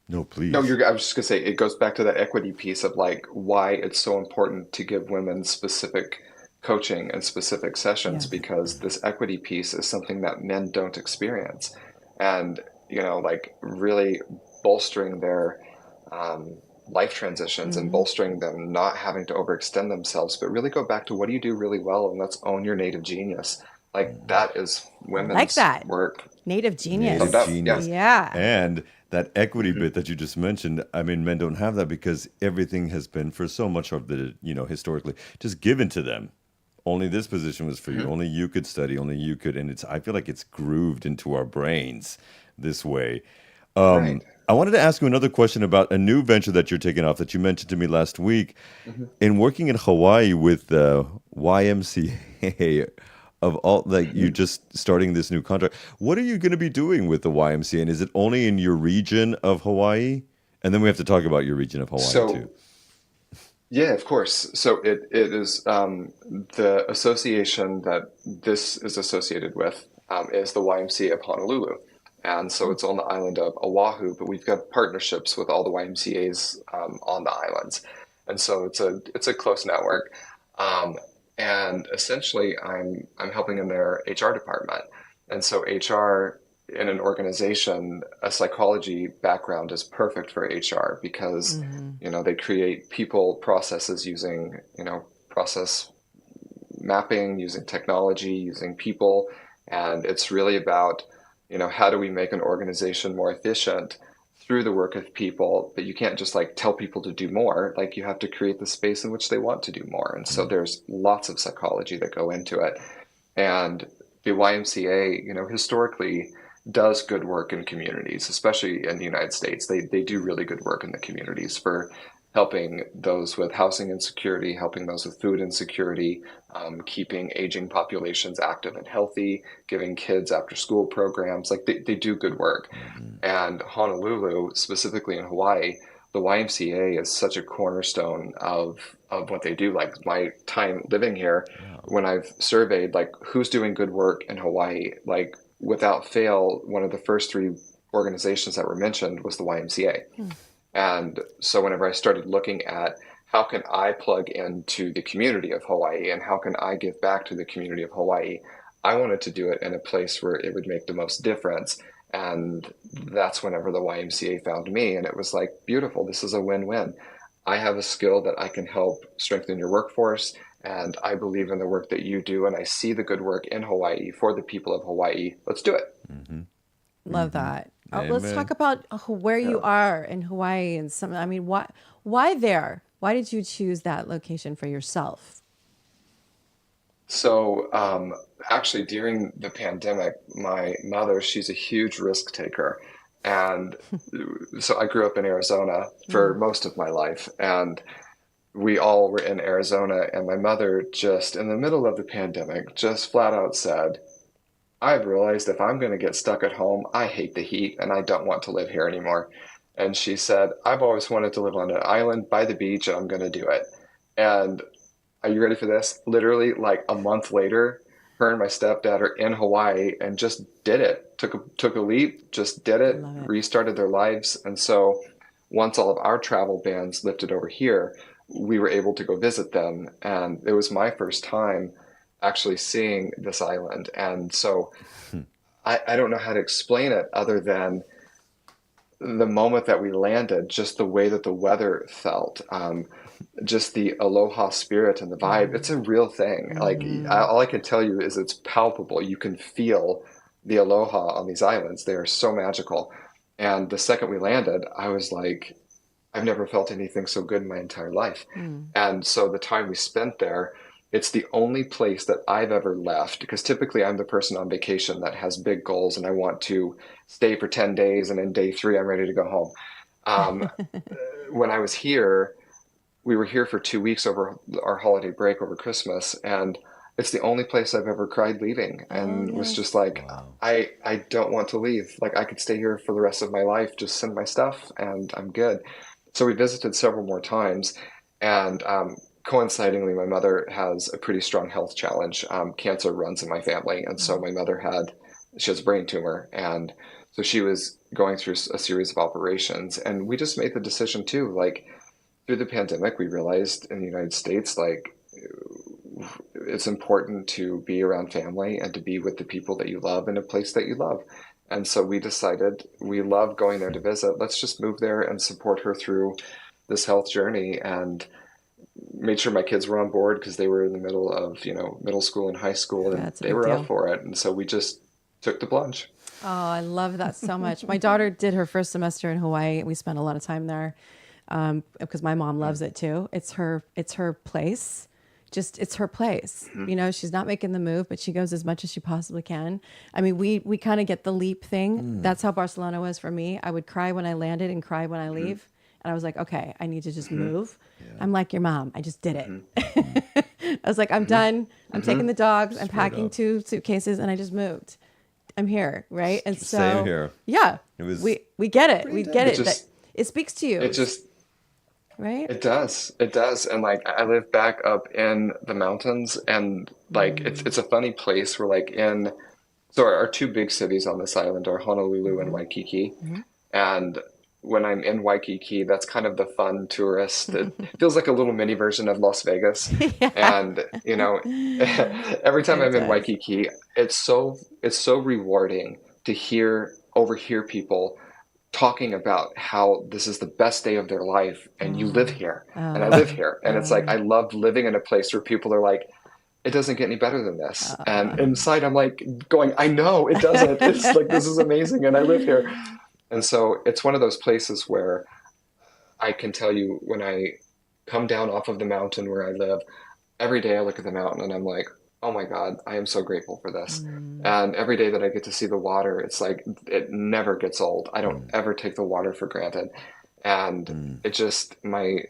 No, please. No, I was just gonna say it goes back to that equity piece of like why it's so important to give women specific coaching and specific sessions, because this equity piece is something that men don't experience, and like really bolstering their life transitions and bolstering them, not having to overextend themselves, but really go back to what do you do really well, and let's own your native genius. Like that is women's work. Native genius. Native genius. Yeah. And that equity bit that you just mentioned, I mean, men don't have that because everything has been, for so much of the, historically, just given to them. Only this position was for you. Only you could study. Only you could. And I feel like it's grooved into our brains this way. Right. I wanted to ask you another question about a new venture that you're taking off that you mentioned to me last week. In working in Hawaii with the YMCA, of all, like you just starting this new contract, what are you going to be doing with the YMCA? And is it only in your region of Hawaii? And then we have to talk about your region of Hawaii too. Yeah, of course. So it is the association that this is associated with is the YMCA of Honolulu. And so it's on the island of Oahu, but we've got partnerships with all the YMCAs on the islands. And so it's a close network. And essentially I'm helping in their HR department. And so HR in an organization, a psychology background is perfect for HR because, they create people processes using, process mapping, using technology, using people. And it's really about, how do we make an organization more efficient through the work of people? But you can't just like tell people to do more. Like you have to create the space in which they want to do more. And so there's lots of psychology that go into it. And the YMCA, historically does good work in communities, especially in the United States. They do really good work in the communities for helping those with housing insecurity, helping those with food insecurity, keeping aging populations active and healthy, giving kids after school programs. Like they do good work. And Honolulu, specifically in Hawaii, the YMCA is such a cornerstone of what they do. Like my time living here, when I've surveyed like who's doing good work in Hawaii, like without fail, one of the first three organizations that were mentioned was the YMCA. And so whenever I started looking at how can I plug into the community of Hawaii and how can I give back to the community of Hawaii, I wanted to do it in a place where it would make the most difference. And that's whenever the YMCA found me. And it was like, beautiful, this is a win-win. I have a skill that I can help strengthen your workforce. And I believe in the work that you do. And I see the good work in Hawaii for the people of Hawaii. Let's do it. Love that. Let's talk about where you are in Hawaii and some. I mean, why there? Why did you choose that location for yourself? So actually, during the pandemic, my mother, she's a huge risk taker. And so I grew up in Arizona for most of my life. And we all were in Arizona. And my mother just, in the middle of the pandemic, just flat out said, I've realized if I'm going to get stuck at home, I hate the heat and I don't want to live here anymore. And she said, I've always wanted to live on an island by the beach and I'm going to do it. And are you ready for this? Literally like a month later, her and my stepdad are in Hawaii and just did it. Took a leap, just did it, restarted their lives. And so once all of our travel bans lifted over here, we were able to go visit them. And it was my first time actually seeing this island. And so I don't know how to explain it other than the moment that we landed, just the way that the weather felt, just the aloha spirit and the vibe. It's a real thing. Like all I can tell you is it's palpable. You can feel the aloha on these islands. They are so magical. And the second we landed, I was like, I've never felt anything so good in my entire life. And so the time we spent there, it's the only place that I've ever left, because typically I'm the person on vacation that has big goals and I want to stay for 10 days and in day 3, I'm ready to go home. When I was here, we were here for 2 weeks over our holiday break over Christmas, and it's the only place I've ever cried leaving and was just like, I don't want to leave. Like I could stay here for the rest of my life, just send my stuff and I'm good. So we visited several more times, and coincidingly, my mother has a pretty strong health challenge. Cancer runs in my family. And so my mother she has a brain tumor. And so she was going through a series of operations. And we just made the decision too, like through the pandemic, we realized in the United States, like it's important to be around family and to be with the people that you love in a place that you love. And so we decided we love going there to visit. Let's just move there and support her through this health journey. And made sure my kids were on board because they were in the middle of, middle school and high school, and they were up for it. And so we just took the plunge. Oh, I love that so much. My daughter did her first semester in Hawaii. We spent a lot of time there because my mom loves it too. It's her place. It's her place. She's not making the move, but she goes as much as she possibly can. I mean, we kind of get the leap thing. That's how Barcelona was for me. I would cry when I landed and cry when I leave. And I was like, okay, I need to just move. Yeah. I'm like your mom. I just did it. I was like, I'm done. I'm taking the dogs. I'm packing 2 suitcases, and I just moved. I'm here, right? And so, same here. Yeah, we get it. We get it. It speaks to you. It just, right? It does. It does. And like, I live back up in the mountains, and like, it's a funny place where like in So our two big cities on this island are Honolulu and Waikiki. And when I'm in Waikiki, that's kind of the fun tourist. It feels like a little mini version of Las Vegas. Yeah, And, every time it I'm in does. Waikiki, it's so rewarding to overhear people talking about how this is the best day of their life and you live Oh, here and I live oh, here. And it's like oh, I love living in a place where people are like, it doesn't get any better than this. And oh. inside I'm like going, I know it doesn't. It's like this is amazing and I live here. And so it's one of those places where I can tell you when I come down off of the mountain where I live, every day I look at the mountain and I'm like, oh my God, I am so grateful for this. Mm, And every day that I get to see the water, it's like it never gets old. I don't ever take the water for granted. And it just my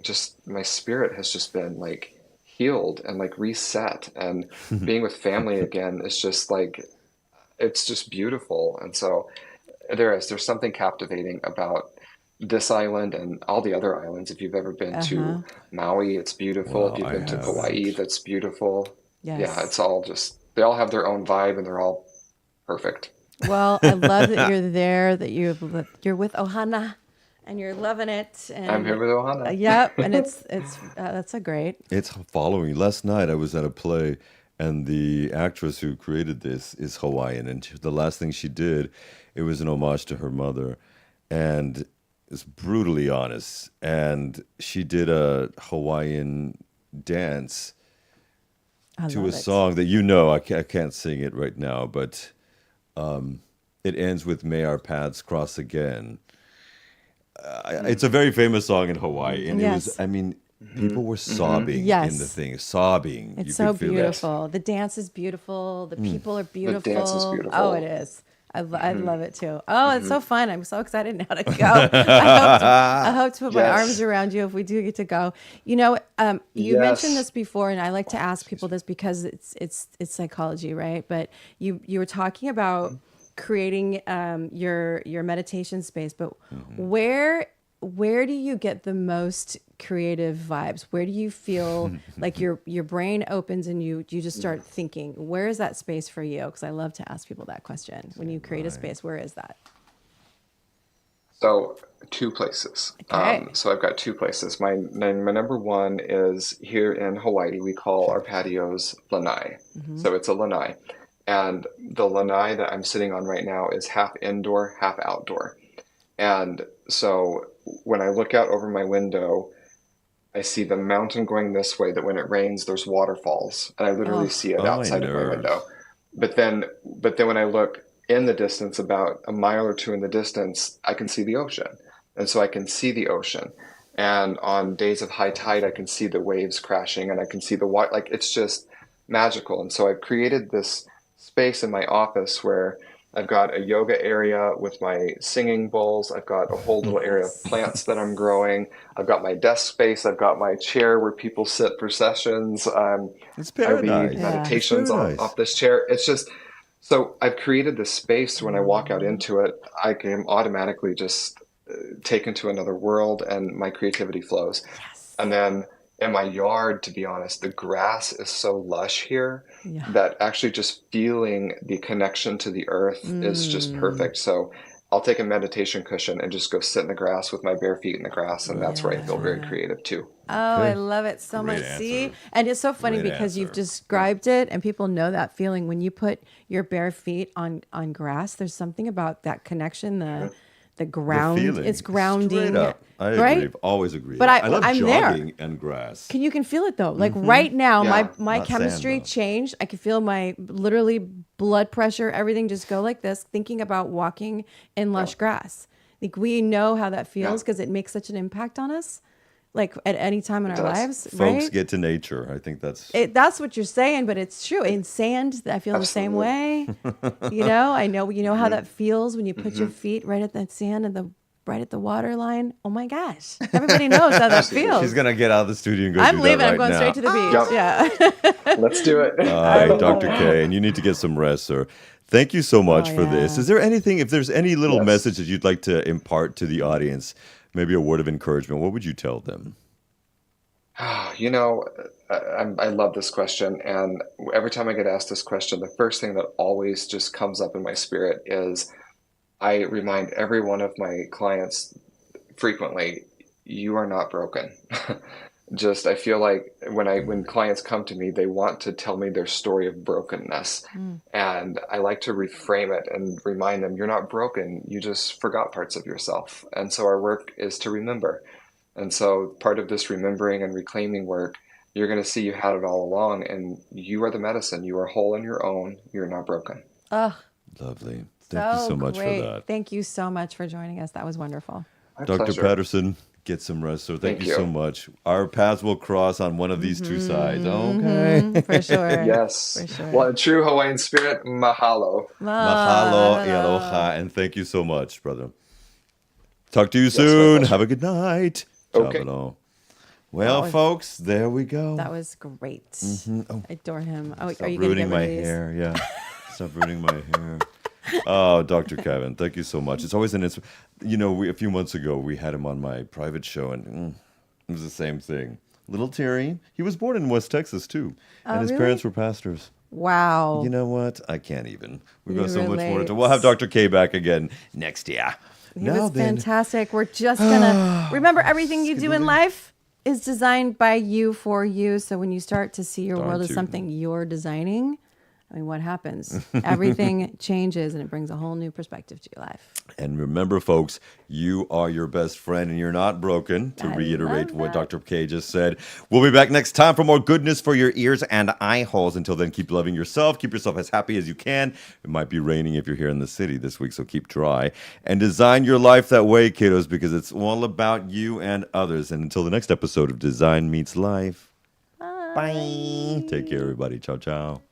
spirit has just been like healed and like reset. And being with family again is just like it's just beautiful. And so there's something captivating about this island and all the other islands. If you've ever been uh-huh. to Maui, it's beautiful. If Wow, you've I been to Hawaii, haven't. that's beautiful. Yeah, Yes. it's all just they all have their own vibe and they're all perfect. Well, I love that you're there, that you're with Ohana, and you're loving it. I'm here And with Ohana. yep, and it's that's a great. It's following. Last night I was at a play, and the actress who created this is Hawaiian, and the last thing she did, it was an homage to her mother, and it's brutally honest. And she did a Hawaiian dance I to a love it. song that I can't sing it right now, but it ends with "May our paths cross again." It's a very famous song in Hawaii, and it was. Yes. I mean, people were Hmm. sobbing in the Yes. thing, sobbing. It's You so could feel it. Yes, beautiful. The dance is beautiful. The people are the dance is beautiful. Oh, it beautiful. is. I love it too. Oh, it's so fun. I'm so excited now to go. I hope to put my arms Yes, around you if we do get to go. You mentioned yes. this before, and I like to ask Excuse people this because it's psychology, right? But you were talking about creating your meditation space, but where do you get the most creative vibes? Where do you feel like your brain opens and you just start thinking? Where is that space for you? Because I love to ask people that question. When you create a Right. space, where is that? So two places. Okay. So I've got two places. My number one is here in Hawaii. We call our patios lanai. Hmm. So it's a lanai. And the lanai that I'm sitting on right now is half indoor, half outdoor. And so when I look out over my window, I see the mountain going this way that when it rains, there's waterfalls. And I literally Oh, see it Oh, my outside of my window. nerves. But then when I look in the distance, about a mile or two in the distance, I can see the ocean. And so I can see the ocean. And on days of high tide, I can see the waves crashing and I can see the water. Like it's just magical. And so I've created this space in my office where I've got a yoga area with my singing bowls. I've got a whole little area of plants that I'm growing. I've got my desk space. I've got my chair where people sit for sessions. It's I lead paradise. yeah. It's meditations off paradise. this chair. It's just so I've created this space when I walk out into it, I can automatically just taken to another world and my creativity flows. Yes. And then in my yard, to be honest, the grass is so lush here Yeah. that actually just feeling the connection to the earth is just Mm, perfect. So I'll take a meditation cushion and just go sit in the grass with my bare feet in the grass, and that's where I feel very yeah. creative too. Oh, I Okay. love it so much. Great See? answer. And it's so funny Great because you've answer. described it and people know that feeling when you put your bare feet on grass. There's something about that connection, the The ground. It's feeling, straight grounding, up. I agree. right? I've always agreed. But I love I'm there. jogging and grass. You can feel it though. Like right now, my Yeah. my Not sand chemistry though. changed. I can feel my literally blood pressure, everything just go like this, thinking about walking in Yeah. lush grass. Like we know how that Yeah. feels because it makes such an impact on us, like at any time in It our does. lives, Folks, right? get to nature. I think that's That's what you're saying, but it's true. In sand, I feel the same Absolutely. way. I know you know how that feels when you put your feet right at that sand and the right at the water line. Oh my gosh. Everybody knows how that Absolutely. she's feels. gonna get out of the studio and go I'm do that leaving. I'm right going now. straight to the Yep. beach. Yeah. Let's do it. All I right, love Dr. it. K, and you need to get some rest, sir. Thank you so Oh much for this. yeah. Is there anything, if there's any little Yes. message that you'd like to impart to the audience, maybe a word of encouragement, what would you tell them? You know, I love this question, and every time I get asked this question, the first thing that always just comes up in my spirit is I remind every one of my clients frequently, you are not broken. Just I feel like when clients come to me, they want to tell me their story of brokenness. Mm. And I like to reframe it and remind them, you're not broken, you just forgot parts of yourself. And so our work is to remember. And so part of this remembering and reclaiming work, you're going to see you had it all along, and you are the medicine. You are whole on your own. You're not broken. Oh, Lovely. Thank you so much great. for that. Thank you so much for joining us. That was wonderful. My Dr. pleasure. Patterson, get some rest. So thank you so much. Our paths will cross on one of these two sides. Okay. Mhm, for sure. Yes. For sure. Well, in true Hawaiian spirit, mahalo. Mahalo, aloha, and thank you so much, brother. Talk to you my soon. pleasure. Have a good night. Okay. Chabalo. Well, was- folks, there we go. That was great. Oh, I adore him. Oh, stop are you going to ruining get my rid of these? hair? Yeah. Stop ruining my hair. Oh, Dr. Kevin, thank you so much. It's always a few months ago, we had him on my private show, and it was the same thing. Little teary. He was born in West Texas, too. And his really? parents were pastors. Wow. You know what? I can't even. We've You got so much more to relate. do. We'll have Dr. K back again next year. He was fantastic. We're just gonna remember everything you do in life is designed by you for you. So when you start to see your Darn world as tootin'. something you're designing, I mean, what happens? Everything changes and it brings a whole new perspective to your life. And remember, folks, you are your best friend and you're not broken, to I reiterate love what that. Dr. K just said. We'll be back next time for more goodness for your ears and eye holes. Until then, keep loving yourself. Keep yourself as happy as you can. It might be raining if you're here in the city this week, so keep dry. And design your life that way, kiddos, because it's all about you and others. And until the next episode of Design Meets Life, bye. Take care, everybody. Ciao, ciao.